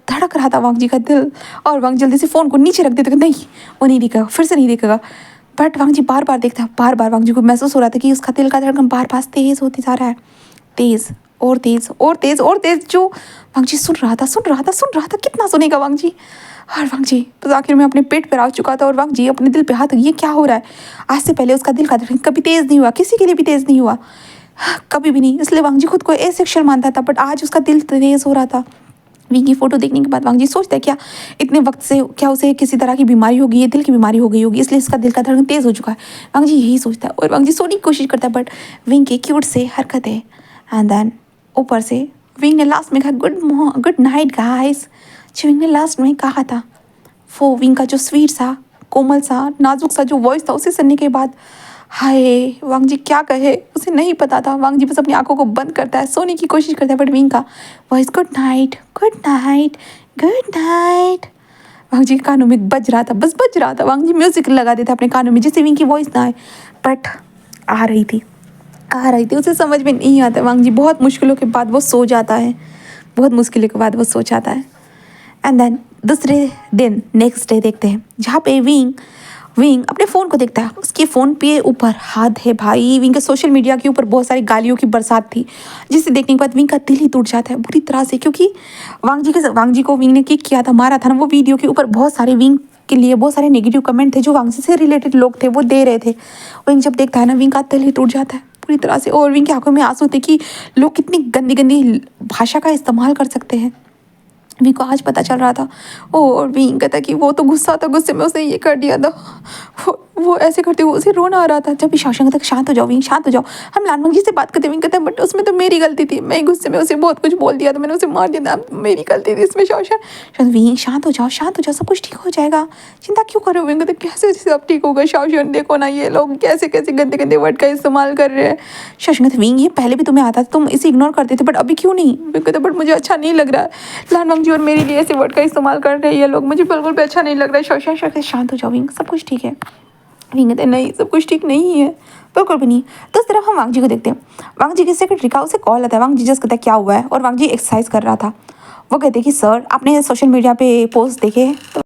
धड़क रहा था वांग जी का दिल, और वांग जल्दी से फ़ोन को नीचे रख देते, नहीं वो नहीं देखेगा, फिर से नहीं देखेगा। बट वांग जी बार बार देखता है, बार बार वांग जी को महसूस हो रहा था कि उसका दिल का धड़कन बार बार तेज़ होती जा रहा है, तेज़ और तेज़ और तेज़ और तेज़। जो वांग जी सुन रहा था, कितना सुनेगा वांग जी। और वांग जी तो आखिर में अपने पेट पर आ चुका था, और वांग जी अपने दिल पे हाथ, ये क्या हो रहा है। आज से पहले उसका दिल का धड़कन कभी तेज़ नहीं हुआ, किसी के लिए भी तेज़ नहीं हुआ, कभी भी नहीं। इसलिए वांग जी खुद को एसेक्सुअल मानता था, बट आज उसका दिल तेज़ हो रहा था। विंग की फ़ोटो देखने के बाद वांग जी सोचता है क्या इतने वक्त से क्या उसे किसी तरह की बीमारी होगी, ये दिल की बीमारी हो गई होगी, इसलिए इसका दिल का धड़कन तेज़ हो चुका है। वांग जी यही सोचता है, और वांग जी सोने की कोशिश करता है, बट विंग के क्यूट से हरकतें। एंड देन ऊपर से विंग ने लास्ट में कहा गुड नाइट गाइस। जो विंग ने लास्ट में कहा था, वो विंग का जो स्वीट सा, कोमल सा, नाजुक सा जो वॉइस था, उसे सुनने के बाद हाय वांग जी क्या कहे उसे नहीं पता था। वांग जी बस अपनी आंखों को बंद करता है, सोने की कोशिश करता है, बट विंग का voice good night good night good night Wang ji के कानों में बज रहा था, बस बज रहा था। वांग जी म्यूजिक लगा देता अपने कानों में जिससे विंग की वॉइस ना आए, बट आ रही थी, उसे समझ में नहीं आता। वांग जी बहुत मुश्किलों के बाद वो सो जाता है, बहुत मुश्किलों के बाद वो सो जाता है। एंड देन दूसरे दिन नेक्स्ट डे देखते हैं, जहाँ पे विंग अपने फ़ोन को देखता है, उसके फ़ोन पे ऊपर हाथ है। भाई विंग के सोशल मीडिया के ऊपर बहुत सारी गालियों की बरसात थी, जिसे देखने के बाद विंग का दिल ही टूट जाता है बुरी तरह से, क्योंकि वांग जी को विंग ने किक किया था, मारा था ना, वो वीडियो के ऊपर बहुत सारे विंग के लिए बहुत सारे नेगेटिव कमेंट थे जो वांग जी से रिलेटेड लोग थे वो दे रहे थे। विंग जब देखता है ना, विंग का दिल ही टूट जाता है पूरी तरह से, और विंग की आंखों में आंसू थे कि लोग कितनी गंदी गंदी भाषा का इस्तेमाल कर सकते हैं। विंग को आज पता चल रहा था। और विंग कहता कि वो तो गुस्सा था, गुस्से में उसने ये कर दिया था, वो ऐसे करते हुए उसे रोना आ रहा था। जब भी शाओशेंग तक शांत हो जाओ विंग, शांत हो जाओ, हम लानवांग जी से बात करते विंग कहते हैं बट उसमें तो मेरी गलती थी, मैं गुस्से में उसे बहुत कुछ बोल दिया था, मैंने उसे मार दिया था, मेरी गलती थी इसमें शाओशेंग। विंग शांत हो जाओ, शांत हो जाओ, सब कुछ ठीक हो जाएगा, चिंता क्यों कर रहे हो विंग कहते कैसे सब ठीक होगा शाओशेंग, देखो ना ये लोग कैसे कैसे गंदे गंदे वर्ड का इस्तेमाल कर रहे हैं। शाओशेंग कहते विंग ये पहले भी तुम्हें आता था, तुम इसे इग्नोर करते थे बट अभी क्यों नहीं। विंग कहते बट मुझे अच्छा नहीं लग रहा है, लानवांग जी और मेरे लिए ऐसे वर्ड का इस्तेमाल कर रहे हैं ये लोग, मुझे बिल्कुल भी अच्छा नहीं लग रहा है। शाओशेंग शांत हो जाओ विंग, सब कुछ ठीक है। विंग कहते नहीं सब कुछ ठीक नहीं है, बिल्कुल भी नहीं। तो इस तरफ हम वांग जी को देखते हैं, वांग जी की सेक्रेटरी का उसे कॉल आता है, वांग जी जस्ट कहता है क्या हुआ है, और वांग जी एक्सरसाइज कर रहा था। वो कहते हैं कि सर आपने सोशल मीडिया पे पोस्ट देखे तो